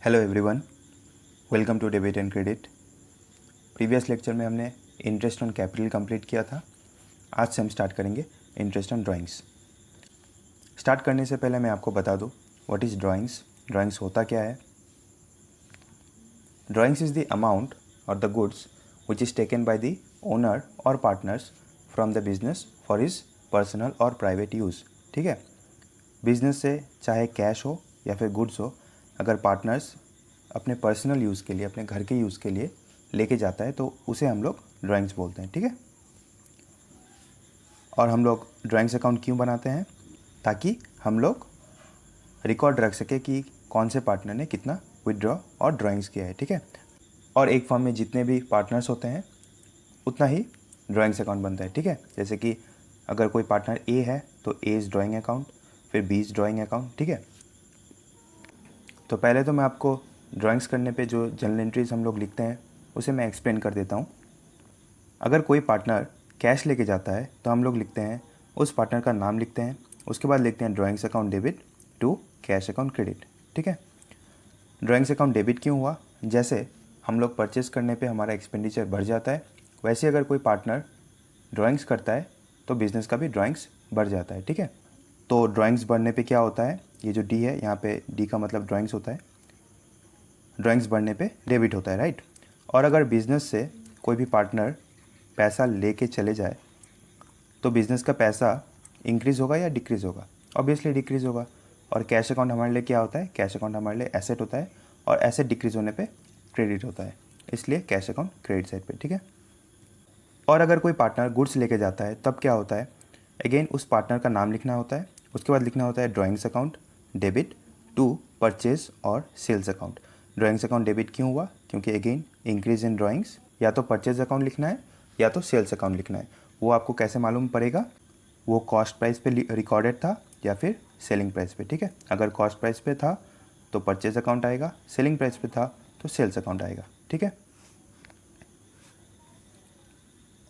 Hello everyone, welcome to debit and credit. Previous lecture में हमने interest on capital complete किया था। आज से हम स्टार्ट करेंगे इंटरेस्ट ऑन ड्राइंग्स। स्टार्ट करने से पहले मैं आपको बता दूं व्हाट इज़ ड्राइंग्स। ड्राइंग्स होता क्या है। ड्राइंग्स इज़ द अमाउंट और the goods which is taken by the owner और partners from the business for his personal और प्राइवेट यूज़। ठीक है, बिजनेस से चाहे कैश हो या फिर गुड्स हो, अगर पार्टनर्स अपने पर्सनल यूज़ के लिए, अपने घर के यूज़ के लिए लेके जाता है तो उसे हम लोग ड्राइंग्स बोलते हैं। ठीक है, और हम लोग ड्राइंग्स अकाउंट क्यों बनाते हैं? ताकि हम लोग रिकॉर्ड रख सके कि कौन से पार्टनर ने कितना विदड्रॉ और ड्राइंग्स किया है। ठीक है, और एक फर्म में जितने भी पार्टनर्स होते हैं उतना ही ड्राइंग्स अकाउंट बनता है। ठीक है, जैसे कि अगर कोई पार्टनर ए है तो ए इज़ ड्राइंग अकाउंट, फिर बी इज़ ड्राइंग अकाउंट। ठीक है, तो पहले तो मैं आपको ड्राइंग्स करने पे जो जर्नल एंट्रीज हम लोग लिखते हैं उसे मैं एक्सप्लेन कर देता हूँ। अगर कोई पार्टनर कैश लेके जाता है तो हम लोग लिखते हैं, उस पार्टनर का नाम लिखते हैं, उसके बाद लिखते हैं drawings account debit to cash account credit. ठीक है, ड्राइंग्स अकाउंट डेबिट क्यों हुआ? जैसे हम लोग परचेस करने पे हमारा एक्सपेंडिचर बढ़ जाता है, वैसे अगर कोई पार्टनर ड्राइंग्स करता है तो बिज़नेस का भी ड्राइंग्स बढ़ जाता है। ठीक है, तो ड्राइंग्स बढ़ने पे क्या होता है, ये जो डी है यहाँ पे डी का मतलब ड्राइंग्स होता है, ड्राइंग्स बढ़ने पे डेबिट होता है, राइट। और अगर बिज़नेस से कोई भी पार्टनर पैसा लेके चले जाए तो बिज़नेस का पैसा इंक्रीज़ होगा या डिक्रीज़ होगा? ऑब्वियसली डिक्रीज़ होगा। और कैश अकाउंट हमारे लिए क्या होता है? कैश अकाउंट हमारे लिए एसेट होता है, और एसेट डिक्रीज़ होने पे क्रेडिट होता है, इसलिए कैश अकाउंट क्रेडिट साइड पे। ठीक है, और अगर कोई पार्टनर गुड्स लेके जाता है तब क्या होता है? अगेन उस पार्टनर का नाम लिखना होता है, उसके बाद लिखना होता है drawings account debit to purchase और sales account. Drawings account debit क्यों हुआ? क्योंकि अगेन इंक्रीज इन ड्राइंग्स, या तो परचेज अकाउंट लिखना है या तो सेल्स अकाउंट लिखना है। वो आपको कैसे मालूम पड़ेगा? वो कॉस्ट प्राइस पे रिकॉर्डेड था या फिर सेलिंग प्राइस पे। ठीक है, अगर कॉस्ट प्राइस पे था तो परचेज अकाउंट आएगा, सेलिंग प्राइस पे था तो सेल्स अकाउंट आएगा। ठीक है,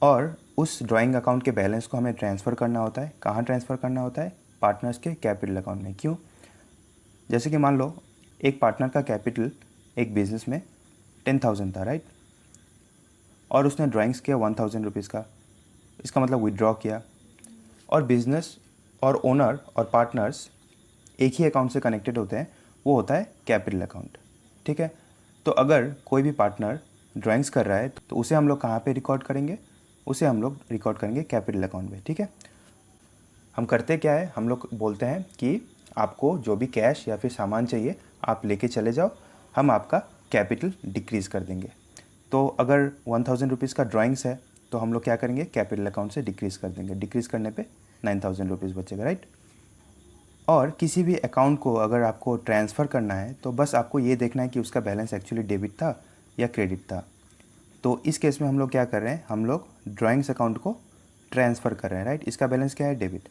और उस ड्राइंग अकाउंट के बैलेंस को हमें ट्रांसफ़र करना होता है। कहाँ ट्रांसफ़र करना होता है? पार्टनर्स के कैपिटल अकाउंट में। क्यों? जैसे कि मान लो एक पार्टनर का कैपिटल एक बिज़नेस में 10,000 था, राइट, और उसने ड्राइंग्स किया 1,000 रुपीज़ का, इसका मतलब विड्रॉ किया। और बिज़नेस और ओनर और पार्टनर्स एक ही अकाउंट से कनेक्टेड होते हैं, वो होता है कैपिटल अकाउंट। ठीक है, तो अगर कोई भी पार्टनर ड्राइंग्स कर रहा है तो उसे हम लोग कहाँ पे रिकॉर्ड करेंगे? उसे हम लोग रिकॉर्ड करेंगे कैपिटल अकाउंट में। ठीक है, हम करते क्या है, हम लोग बोलते हैं कि आपको जो भी कैश या फिर सामान चाहिए आप लेके चले जाओ, हम आपका कैपिटल डिक्रीज़ कर देंगे। तो अगर 1,000 रुपीज़ का ड्राइंग्स है तो हम लोग क्या करेंगे? कैपिटल अकाउंट से डिक्रीज़ कर देंगे। डिक्रीज़ करने पे 9,000 रुपीज़ बचेगा, राइट। और किसी भी अकाउंट को अगर आपको ट्रांसफ़र करना है तो बस आपको ये देखना है कि उसका बैलेंस एक्चुअली डेबिट था या क्रेडिट था। तो इस केस में हम लोग क्या कर रहे हैं? हम लोग ड्राइंग्स अकाउंट को ट्रांसफ़र कर रहे हैं, राइट। इसका बैलेंस क्या है? डेबिट।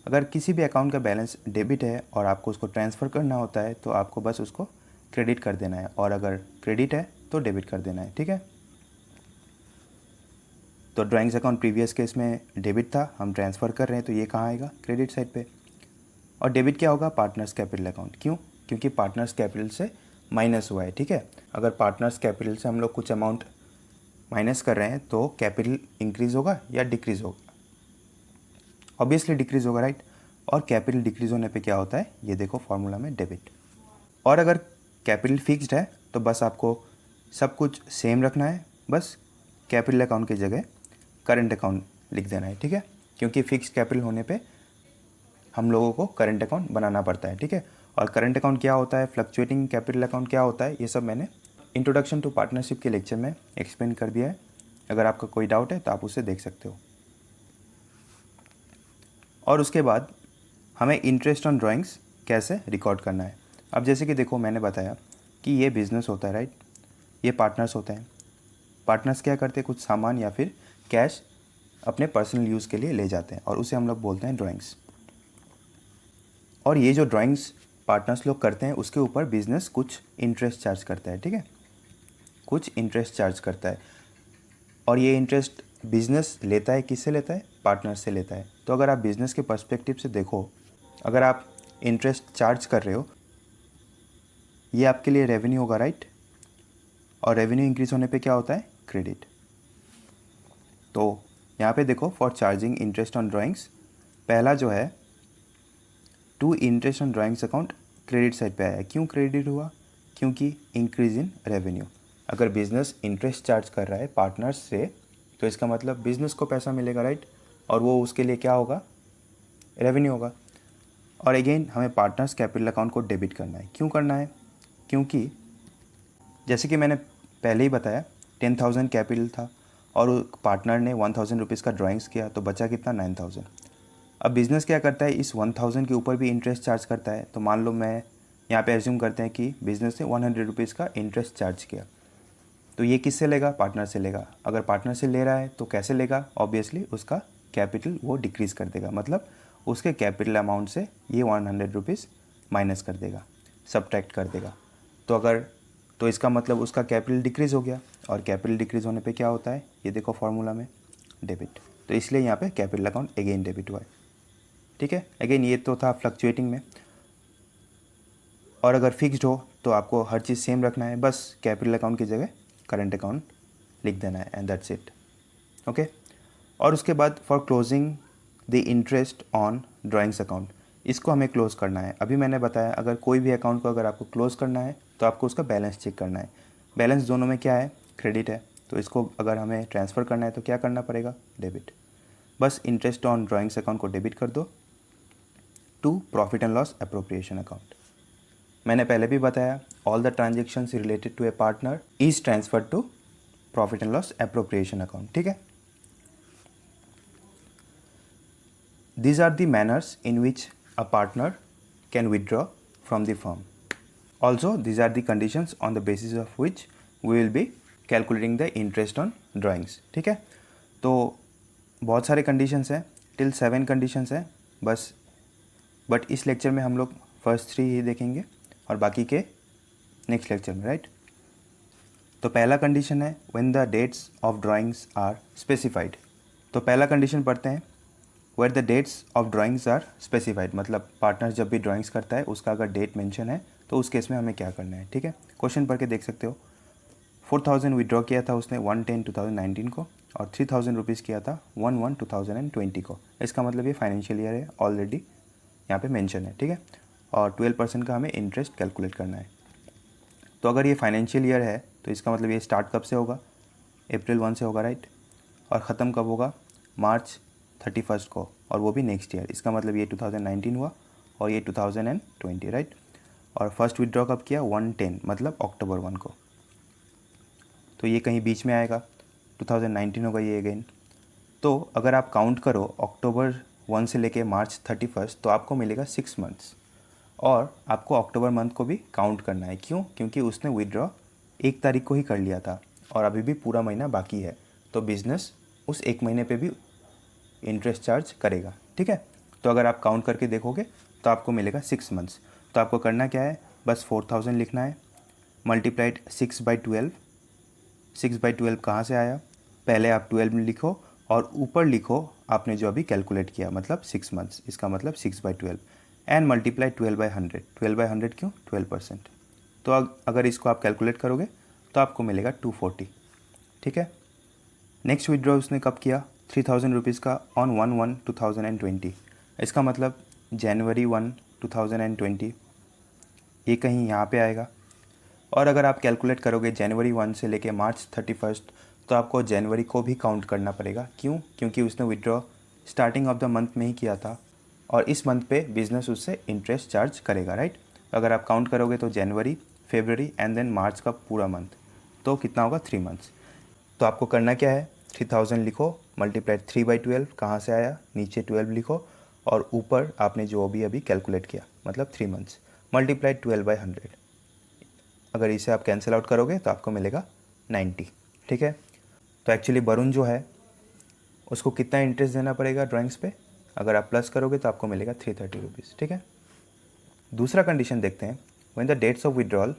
अगर किसी भी अकाउंट का बैलेंस डेबिट है और आपको उसको ट्रांसफ़र करना होता है तो आपको बस उसको क्रेडिट कर देना है, और अगर क्रेडिट है तो डेबिट कर देना है। ठीक है, तो ड्राइंग्स अकाउंट प्रीवियस केस में डेबिट था, हम ट्रांसफ़र कर रहे हैं तो ये कहाँ आएगा? क्रेडिट साइड पे। और डेबिट क्या होगा? Partners capital account. क्यों? क्योंकि पार्टनर्स कैपिटल से माइनस हुआ है। ठीक है, अगर पार्टनर्स कैपिटल से हम लोग कुछ अमाउंट माइनस कर रहे हैं तो कैपिटल इंक्रीज़ होगा या डिक्रीज़ होगा? ऑब्वियसली डिक्रीज़ होगा, राइट। और कैपिटल डिक्रीज़ होने पे क्या होता है? ये देखो फॉर्मूला में डेबिट। और अगर कैपिटल फिक्स्ड है तो बस आपको सब कुछ सेम रखना है, बस कैपिटल अकाउंट की जगह करंट अकाउंट लिख देना है। ठीक है, क्योंकि फिक्स्ड कैपिटल होने पे हम लोगों को करंट अकाउंट बनाना पड़ता है। ठीक है, और करंट अकाउंट क्या होता है, फ्लक्चुएटिंग कैपिटल अकाउंट क्या होता है, ये सब मैंने इंट्रोडक्शन टू पार्टनरशिप के लेक्चर में एक्सप्लेन कर दिया है। अगर आपका कोई डाउट है तो आप उसे देख सकते हो। और उसके बाद हमें इंटरेस्ट ऑन ड्राइंग्स कैसे रिकॉर्ड करना है। अब जैसे कि देखो मैंने बताया कि ये बिज़नेस होता है, राइट, ये पार्टनर्स होते हैं। पार्टनर्स क्या करते हैं? कुछ सामान या फिर कैश अपने पर्सनल यूज़ के लिए ले जाते हैं और उसे हम लोग बोलते हैं ड्राइंग्स। और ये जो ड्राइंग्स पार्टनर्स लोग करते हैं उसके ऊपर बिजनेस कुछ इंटरेस्ट चार्ज करता है। ठीक है, कुछ इंटरेस्ट चार्ज करता है, और ये इंटरेस्ट बिजनेस लेता है, किससे लेता है? पार्टनर से लेता है। तो अगर आप बिजनेस के पर्सपेक्टिव से देखो, अगर आप इंटरेस्ट चार्ज कर रहे हो ये आपके लिए रेवेन्यू होगा, राइट। और रेवेन्यू इंक्रीज होने पे क्या होता है, क्रेडिट। तो यहाँ पे देखो, for charging interest on drawings, पहला जो है to interest on drawings account credit side पे आया। क्यों क्रेडिट हुआ, क्योंकि इंक्रीज इन रेवेन्यू। अगर बिजनेस इंटरेस्ट चार्ज कर रहा है पार्टनर्स से, तो इसका मतलब बिजनेस को पैसा मिलेगा, राइट। और वो उसके लिए क्या होगा, रेवेन्यू होगा। और अगेन हमें पार्टनर्स कैपिटल अकाउंट को डेबिट करना है। क्यों करना है, क्योंकि जैसे कि मैंने पहले ही बताया 10,000 कैपिटल था और पार्टनर ने 1,000 रुपीज़ का ड्राइंग्स किया, तो बचा कितना, 9,000। अब बिज़नेस क्या करता है, इस 1,000 के ऊपर भी इंटरेस्ट चार्ज करता है। तो मान लो मैं यहाँ पे एज्यूम करते हैं कि बिज़नेस ने 100 रुपीज़ का इंटरेस्ट चार्ज किया, तो ये किससे लेगा, पार्टनर से लेगा। अगर पार्टनर से ले रहा है तो कैसे लेगा, ऑब्वियसली उसका कैपिटल वो डिक्रीज़ कर देगा, मतलब उसके कैपिटल अमाउंट से ये 100 रुपीज़ माइनस कर देगा, सब्ट्रैक्ट कर देगा। तो इसका मतलब उसका कैपिटल डिक्रीज़ हो गया, और कैपिटल डिक्रीज़ होने पे क्या होता है, ये देखो फॉर्मूला में, डेबिट। तो इसलिए यहाँ पे कैपिटल अकाउंट अगेन डेबिट हुआ है, ठीक है। अगेन ये तो था फ्लक्चुएटिंग में, और अगर फिक्स्ड हो तो आपको हर चीज़ सेम रखना है, बस कैपिटल अकाउंट की जगह करंट अकाउंट लिख देना है, एंड दैट्स इट, ओके। और उसके बाद for closing the interest on drawings account, इसको हमें क्लोज़ करना है। अभी मैंने बताया अगर कोई भी अकाउंट को अगर आपको क्लोज़ करना है तो आपको उसका बैलेंस चेक करना है। बैलेंस दोनों में क्या है, क्रेडिट है, तो इसको अगर हमें ट्रांसफ़र करना है तो क्या करना पड़ेगा, डेबिट। बस इंटरेस्ट ऑन ड्राइंग्स अकाउंट को डेबिट कर दो to profit and loss appropriation account. मैंने पहले भी बताया all the transactions related to a partner is transferred to profit and loss appropriation account, ठीक है। These are the manners in which a partner can withdraw from the firm. Also, these are the conditions on the basis of which we will be calculating the interest on drawings, ठीक है। तो बहुत सारे conditions हैं, till 7 conditions हैं बस, but इस lecture में हम लोग फर्स्ट 3 ही देखेंगे और बाकी के नेक्स्ट लेक्चर में, राइट। तो पहला कंडीशन है when the dates of drawings are specified। तो पहला कंडीशन पढ़ते हैं, where the dates of drawings are specified, मतलब पार्टनर जब भी ड्राइंग्स करता है उसका अगर डेट मेंशन है तो उस केस में हमें क्या करना है, ठीक है। क्वेश्चन पढ़ के देख सकते हो। 4,000 विड्रॉ किया था उसने 1/10/2019 को, और 3,000 रुपीज़ किया था 1/1/2020 को। इसका मतलब ये फाइनेंशियल ईयर है, ऑलरेडी यहाँ पे मेंशन है, ठीक है। और 12% का हमें इंटरेस्ट कैलकुलेट करना है। तो अगर ये फाइनेंशियल ईयर है तो इसका मतलब ये स्टार्ट कब से होगा, अप्रैल 1 से होगा, राइट। और ख़त्म कब होगा, मार्च 31 को, और वो भी नेक्स्ट ईयर। इसका मतलब ये 2019 हुआ और ये 2020, राइट। और फर्स्ट विड्रॉ कब किया, 1/10 मतलब अक्टूबर 1 को। तो ये कहीं बीच में आएगा, 2019 होगा ये अगेन। तो अगर आप काउंट करो अक्टूबर 1 से लेके मार्च 31 तो आपको मिलेगा 6 मंथ्स। और आपको अक्टूबर मंथ को भी काउंट करना है, क्यों, क्योंकि उसने विड्रॉ 1 तारीख को ही कर लिया था और अभी भी पूरा महीना बाकी है, तो बिज़नेस उस 1 महीने पे भी इंटरेस्ट चार्ज करेगा, ठीक है। तो अगर आप काउंट करके देखोगे तो आपको मिलेगा 6 मंथ्स। तो आपको करना क्या है, बस 4,000 लिखना है, मल्टीप्लाइड 6/12। 6/12 कहाँ से आया, पहले आप 12 में लिखो और ऊपर लिखो आपने जो अभी कैलकुलेट किया, मतलब 6 मंथ्स, इसका मतलब 6/12 एंड मल्टीप्लाई 12/100। 12/100 क्यों, 12%। तो अगर इसको आप कैलकुलेट करोगे तो आपको मिलेगा 240, ठीक है। नेक्स्ट विड्रॉ उसने कब किया, 3,000 रुपीज़ का ऑन 1/1/2020। इसका मतलब जनवरी 1 2020, ये कहीं यहाँ पे आएगा। और अगर आप कैलकुलेट करोगे जनवरी 1 से लेके मार्च 31 तो आपको जनवरी को भी काउंट करना पड़ेगा, क्यों, क्योंकि उसने withdraw starting of the month में ही किया था और इस मंथ पे बिजनेस उससे इंटरेस्ट चार्ज करेगा, राइट। अगर आप काउंट करोगे तो जनवरी, फरवरी एंड देन मार्च का पूरा मंथ, तो कितना होगा, 3 मंथ्स। तो आपको करना क्या है, 3,000 लिखो, मल्टीप्लाइड 3/12 कहाँ से आया, नीचे 12 लिखो और ऊपर आपने जो भी अभी कैलकुलेट किया, मतलब 3 मंथ्स, मल्टीप्लाइड 12/100। अगर इसे आप कैंसिल आउट करोगे तो आपको मिलेगा 90, ठीक है। तो एक्चुअली वरुण जो है उसको कितना इंटरेस्ट देना पड़ेगा ड्राइंग्स पे, अगर आप प्लस करोगे तो आपको मिलेगा 330 रुपीज़, ठीक है। दूसरा कंडीशन देखते हैं, when the dates of withdrawal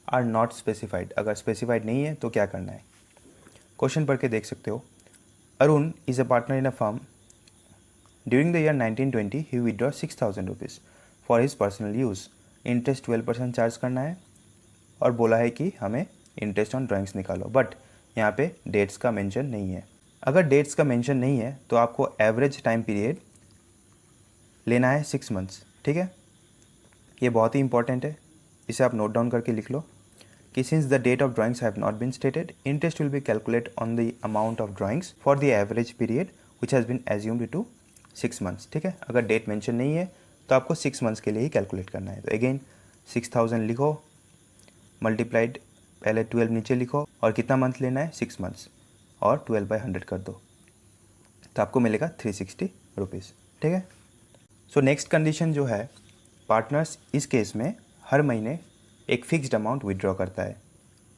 are not specified. अगर स्पेसिफाइड नहीं है तो क्या करना है, क्वेश्चन पढ़ के देख सकते हो। Arun is a partner in a firm. During the year 1920 he withdraw 6,000 rupees for his personal use. Interest 12% charge करना है और बोला है कि हमें इंटरेस्ट ऑन ड्राइंग्स निकालो, बट यहाँ पे डेट्स का मेंशन नहीं है। अगर डेट्स का मेंशन नहीं है तो आपको एवरेज टाइम पीरियड लेना है 6 मंथ्स, ठीक है। ये बहुत ही इंपॉर्टेंट है, इसे आप नोट डाउन करके लिख लो कि since the date of drawings have not been stated, interest will be calculate on the amount of drawings for the average period which has been assumed to 6 months, ठीक है। अगर डेट मेंशन नहीं है तो आपको 6 मंथ्स के लिए ही calculate करना है। तो अगेन 6000 लिखो, मल्टीप्लाइड पहले 12 नीचे लिखो और कितना मंथ लेना है 6 मंथ्स, और 12/100 कर दो तो आपको मिलेगा 360 रुपीज़, ठीक है। सो नेक्स्ट कंडीशन जो है, पार्टनर्स इस केस में हर महीने एक फिक्स्ड अमाउंट विड्रॉ करता है,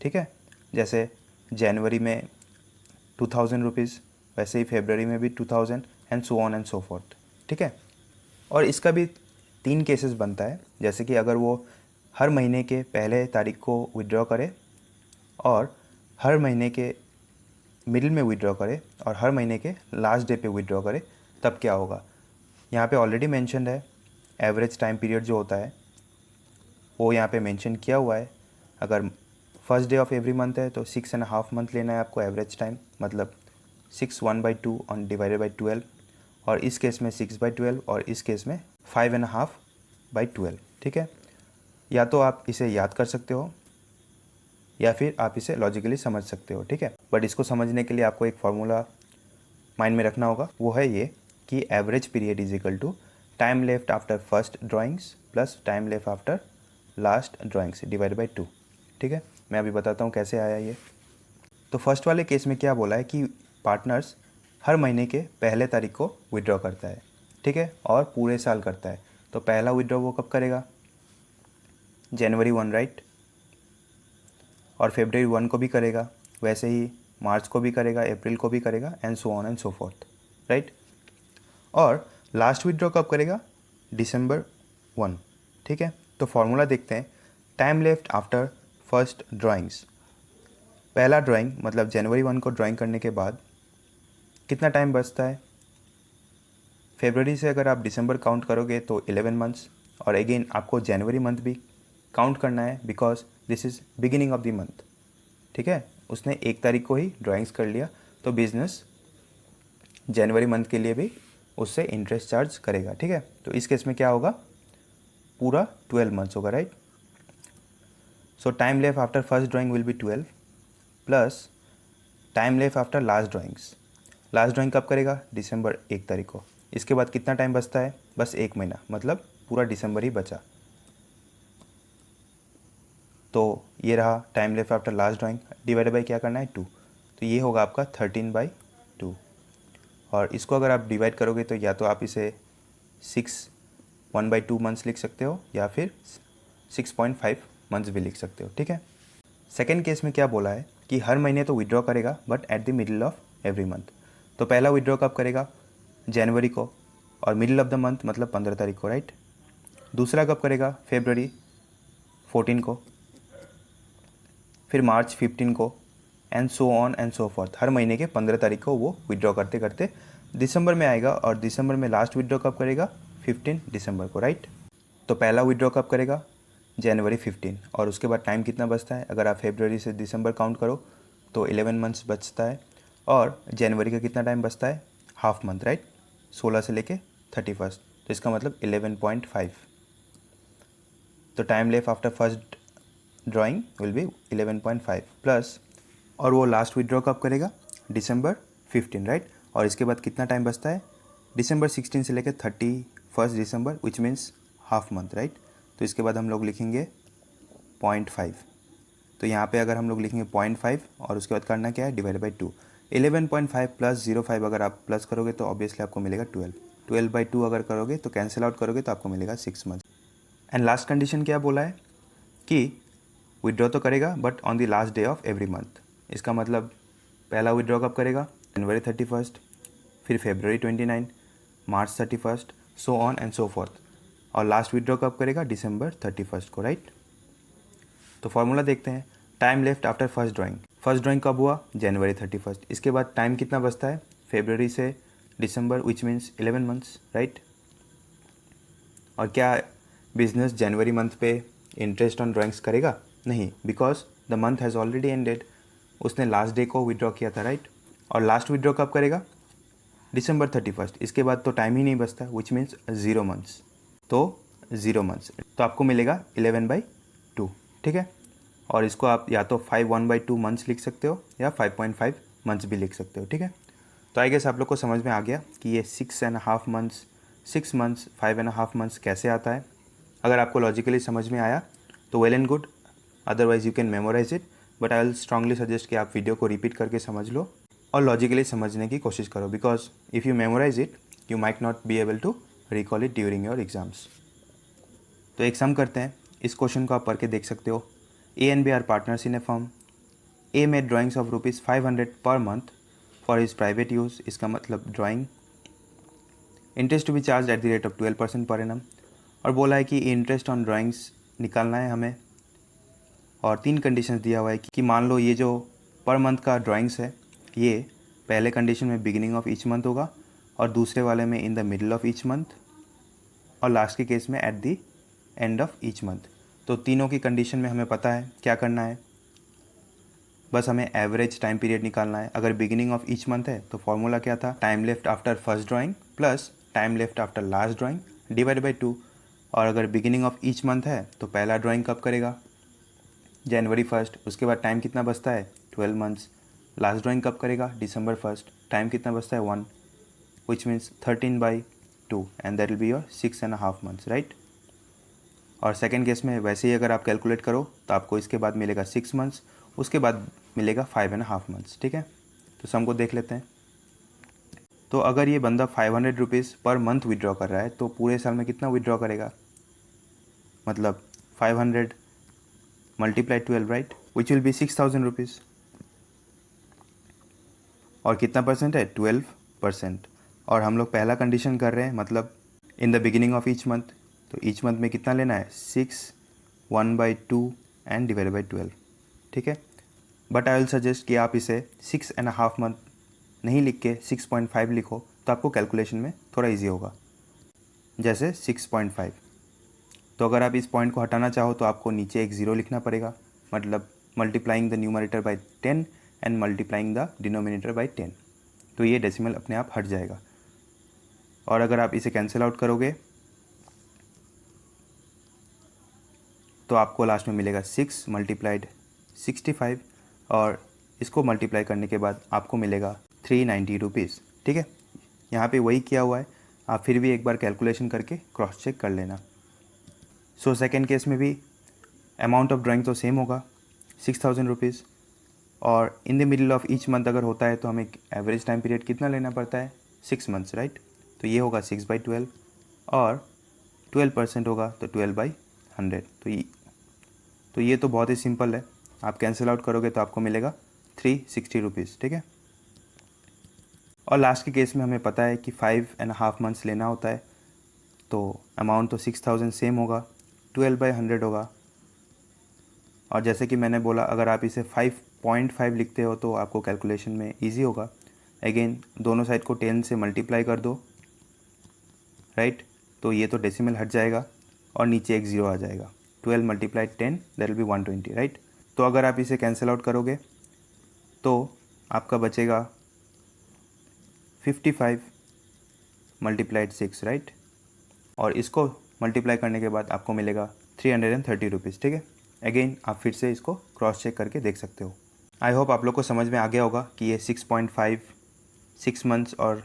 ठीक है। जैसे जनवरी में 2000 रुपीज़, वैसे ही फरवरी में भी 2000 and so on and so fourth, ठीक है। और इसका भी 3 केसेस बनता है, जैसे कि अगर वो हर महीने के पहले तारीख को विड्रॉ करे और हर महीने के मिडिल में विड्रॉ करे और हर महीने के लास्ट डे पे विड्रॉ करे, तब क्या होगा। यहाँ पे ऑलरेडी मेंशन्ड है एवरेज टाइम पीरियड जो होता है वो यहाँ पे मेंशन किया हुआ है। अगर first day of every month है तो 6.5 मंथ लेना है आपको एवरेज टाइम, मतलब 6 1/2 ऑन डिवाइडेड बाई 12, और इस केस में 6/12 और इस केस में 5.5/12, ठीक है। या तो आप इसे याद कर सकते हो या फिर आप इसे लॉजिकली समझ सकते हो, ठीक है। बट इसको समझने के लिए आपको एक फार्मूला माइंड में रखना होगा, वो है ये कि average period is equal to time left after first drawings plus time left after last drawings divide by 2, ठीक है। मैं अभी बताता हूँ कैसे आया ये। तो फर्स्ट वाले केस में क्या बोला है कि पार्टनर्स हर महीने के पहले तारीख को विड्रॉ करता है, ठीक है, और पूरे साल करता है। तो पहला विड्रॉ वो कब करेगा, जनवरी 1, राइट, और फरवरी 1 को भी करेगा, वैसे ही मार्च को भी करेगा, अप्रैल को भी करेगा, and so on and so fourth, right. और लास्ट विड्रॉ कब करेगा, दिसंबर 1, ठीक है। तो फॉर्मूला देखते हैं, time left after first drawings, पहला ड्राइंग मतलब जनवरी 1 को ड्राइंग करने के बाद कितना टाइम बचता है। फरवरी से अगर आप दिसंबर काउंट करोगे तो 11 मंथ्स, और अगेन आपको जनवरी मंथ भी काउंट करना है because this is beginning of the month, ठीक है। उसने 1 तारीख को ही ड्राइंग्स कर लिया तो बिजनेस जनवरी मंथ के लिए भी उससे इंटरेस्ट चार्ज करेगा, ठीक है। तो इस केस में क्या होगा, पूरा 12 मंथ्स होगा, right. So time left after first drawing will be 12 plus time left after last drawings, last drawing कब करेगा, दिसंबर 1 तारीख को। इसके बाद कितना टाइम बचता है, बस 1 महीना, मतलब पूरा दिसंबर ही बचा। तो ये रहा time left after last drawing, divided by क्या करना है 2, तो ये होगा आपका 13/2। और इसको अगर आप डिवाइड करोगे तो या तो आप इसे 1/2 मंथ्स लिख सकते हो या फिर 6.5 मंथ्स भी लिख सकते हो, ठीक है। सेकेंड केस में क्या बोला है कि हर महीने तो विड्रॉ करेगा but at the middle of every month. तो पहला विड्रॉ कब करेगा, जनवरी को, और मिडिल ऑफ द मंथ मतलब 15 तारीख को, राइट। दूसरा कब करेगा, फरवरी 14 को, फिर मार्च 15 को, and so on and so forth. हर महीने के 15 तारीख को वो विड्रॉ करते करते दिसंबर में आएगा, और दिसंबर में लास्ट विड्रॉ कब करेगा, 15 दिसंबर को, राइट। तो पहला विड्रॉ कब करेगा, जनवरी 15, और उसके बाद टाइम कितना बचता है, अगर आप फरवरी से दिसंबर काउंट करो तो 11 मंथ्स बचता है, और जनवरी का कितना टाइम बचता है, हाफ मंथ, राइट, 16 से लेके 31, तो इसका मतलब 11.5। तो time left after first drawing will be 11.5 plus, और वो लास्ट विड्रॉ कब करेगा, दिसंबर 15, राइट। और इसके बाद कितना टाइम बचता है, दिसंबर 16 से लेकर 31 दिसंबर, which means half month, right. तो इसके बाद हम लोग लिखेंगे 0.5। तो यहाँ पे अगर हम लोग लिखेंगे 0.5 और उसके बाद करना क्या है, डिवाइड बाई 2। 11.5 प्लस 0.5 अगर आप प्लस करोगे तो ऑब्वियसली आपको मिलेगा 12। 12/2 अगर करोगे तो कैंसिल आउट करोगे तो आपको मिलेगा 6 मंथ। एंड लास्ट कंडीशन क्या बोला है कि विड्रॉ तो करेगा but on the last day of every month. इसका मतलब पहला विड्रॉ कब करेगा, जनवरी 31, फिर फरवरी 29, मार्च 31, सो ऑन एंड सो फोर्थ, और लास्ट विड्रॉ कब करेगा, दिसंबर 31 को, राइट। तो फॉर्मूला देखते हैं, time left after first drawing कब हुआ, जनवरी 31। इसके बाद टाइम कितना बचता है, फरवरी से दिसंबर, विच मीन्स 11 मंथ्स, राइट। और क्या बिजनेस जनवरी मंथ पे इंटरेस्ट ऑन ड्राइंग्स करेगा, नहीं, because the month has already ended. उसने लास्ट डे को विड्रॉ किया था, राइट। और लास्ट विड्रॉ कब करेगा? December 31st। इसके बाद तो टाइम ही नहीं बचता, विच मीन्स 0 मंथ्स। तो 0 मंथ्स तो आपको मिलेगा 11/2, ठीक है। और इसको आप या तो 5/1/2 मंथ्स लिख सकते हो या 5.5 मंथ्स भी लिख सकते हो, ठीक है। तो आई गेस आप लोग को समझ में आ गया कि ये 6.5 मंथ्स, 6 मंथ्स, 5.5 मंथ्स कैसे आता है। अगर आपको लॉजिकली समझ में आया तो well and good, otherwise you can memorise it, but I will strongly suggest कि आप वीडियो को रिपीट करके समझ लो और लॉजिकली समझने की कोशिश करो, because if you memorise it you might not be able to recall it during your exams. तो एक सम करते हैं, इस क्वेश्चन को आप पढ़ के देख सकते हो। A and B are partners in a firm. A made drawings of ₹500 per month for his private use. इसका मतलब drawing interest to be charge at the rate of 12% per annum. और बोला है कि इंटरेस्ट ऑन ड्राइंग्स निकालना है हमें, और 3 कंडीशंस दिया हुआ है कि मान लो ये जो पर मंथ का ड्राइंग्स है ये पहले कंडीशन में बिगिनिंग ऑफ ईच मंथ होगा, और दूसरे वाले में in the middle of each month, और लास्ट के केस में at the end of each month. तो तीनों की कंडीशन में हमें पता है क्या करना है, बस हमें एवरेज टाइम पीरियड निकालना है। अगर बिगिनिंग ऑफ ईच मंथ है तो फॉर्मूला क्या था, time left after first drawing plus time left after last drawing divide by 2। और अगर बिगिनिंग ऑफ ईच मंथ है तो पहला ड्राइंग कब करेगा, January 1st। उसके बाद टाइम कितना बचता है, 12 मंथ्स। लास्ट ड्राइंग कब करेगा, December 1st। टाइम कितना बचता है, 1, which means 13/2, and that will be your 6.5 months, right. और सेकेंड केस में वैसे ही अगर आप कैलकुलेट करो तो आपको इसके बाद मिलेगा 6 मंथ्स, उसके बाद मिलेगा 5.5 मंथ्स, ठीक है। तो सम को देख लेते हैं। तो अगर ये बंदा ₹500 पर मंथ विड्रॉ कर रहा है तो पूरे साल में कितना विड्रॉ करेगा, मतलब 500 multiply 12, right, which will be 6,000 rupees. और कितना परसेंट है, 12%। और हम लोग पहला कंडीशन कर रहे हैं, मतलब in the beginning of each month. तो ईच मंथ में कितना लेना है, 6, 1/2 एंड डिवाइड बाई 12, ठीक है। बट आई विल सजेस्ट कि आप इसे 6.5 मंथ नहीं लिख के 6.5 लिखो, तो आपको कैलकुलेशन में थोड़ा ईजी होगा। जैसे 6.5, तो अगर आप इस पॉइंट को हटाना चाहो तो आपको नीचे एक 0 लिखना पड़ेगा, मतलब multiplying the numerator by 10 and multiplying the denominator by 10। तो ये डेसिमल अपने आप हट जाएगा। और अगर आप इसे कैंसिल आउट करोगे तो आपको लास्ट में मिलेगा 6 मल्टीप्लाइड 65, और इसको मल्टीप्लाई करने के बाद आपको मिलेगा 390 रुपीज़, ठीक है। यहाँ पे वही किया हुआ है, आप फिर भी एक बार कैलकुलेशन करके क्रॉस चेक कर लेना। सो सेकेंड केस में भी अमाउंट ऑफ ड्राइंग तो सेम होगा, 6,000 रुपीज़। और in the middle of each month अगर होता है तो हमें एवरेज टाइम पीरियड कितना लेना पड़ता है, 6 मंथ्स, राइट। तो ये होगा 6/12, और 12% होगा तो 12/100। तो ये तो बहुत ही सिंपल है, आप कैंसिल आउट करोगे तो आपको मिलेगा 360 रुपीज़, ठीक है। और लास्ट के केस में हमें पता है कि 5.5 मंथ्स लेना होता है, तो अमाउंट तो 6,000 सेम होगा, 12/100 होगा। और जैसे कि मैंने बोला अगर आप इसे 5.5 लिखते हो तो आपको कैलकुलेशन में इजी होगा। अगेन दोनों साइड को 10 से मल्टीप्लाई कर दो, राइट। तो ये तो डेसिमल हट जाएगा और नीचे एक 0 आ जाएगा। 12 multiply 10 that will be 120, right. तो अगर आप इसे कैंसिल आउट करोगे तो आपका बचेगा 55 मल्टीप्लाइड 6, राइट। और इसको मल्टीप्लाई करने के बाद आपको मिलेगा 330 रुपीज़, ठीक है। अगेन आप फिर से इसको क्रॉस चेक करके देख सकते हो। आई होप आप लोग को समझ में आ गया होगा कि ये 6.5, 6 मंथ्स और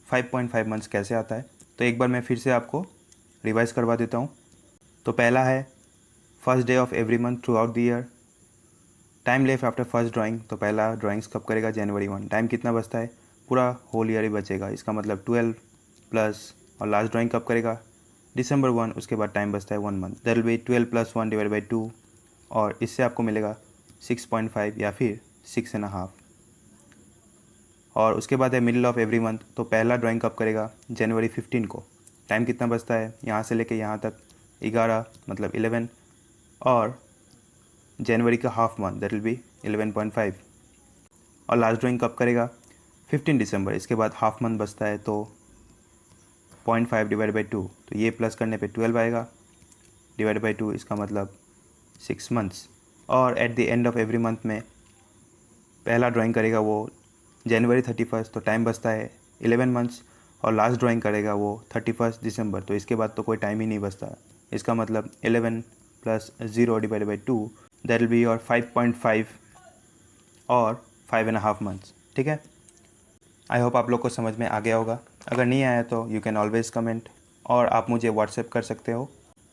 5.5 मंथ्स कैसे आता है। तो एक बार मैं फिर से आपको रिवाइज़ करवा देता हूँ। तो पहला है first day of every month through out the year. Time left after first drawing, तो पहला ड्राइंग्स कब करेगा, January 1। टाइम कितना बचता है, पूरा होल ईयर ही बचेगा, इसका मतलब 12 प्लस, और लास्ट ड्राइंग कब करेगा, December 1। उसके बाद टाइम बचता है 1 month, that will be 12 + 1 divide by 2, और इससे आपको मिलेगा 6.5 या फिर 6.5। और उसके बाद है मिडिल ऑफ एवरी मंथ, तो पहला ड्राइंग कब करेगा, January 15 को। टाइम कितना बचता है, यहाँ से लेके यहाँ तक 11, मतलब 11, और जनवरी का half month that will be 11.5। और लास्ट ड्राइंग कब करेगा, 15 दिसंबर। इसके बाद हाफ मंथ बचता है तो 0.5 डिवाइड बाई 2, तो ये प्लस करने पे 12 आएगा, डिवाइड बाई 2, इसका मतलब 6 मंथ्स। और at the end of every month में पहला ड्राइंग करेगा वो जनवरी 31, तो टाइम बचता है 11 मंथ्स, और लास्ट ड्राइंग करेगा वो 31 दिसंबर, तो इसके बाद तो कोई टाइम ही नहीं बचता। इसका मतलब 11 + 0/2 दैट विल बी योर 5.5 और 5.5 मंथ्स। ठीक है, आई होप आप लोग को समझ में आ गया होगा। अगर नहीं आया तो यू कैन ऑलवेज कमेंट, और आप मुझे व्हाट्सएप कर सकते हो।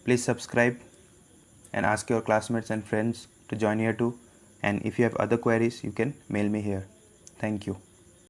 Please subscribe and ask your classmates and friends to join here too. And if you have other queries, you can mail me here. Thank you.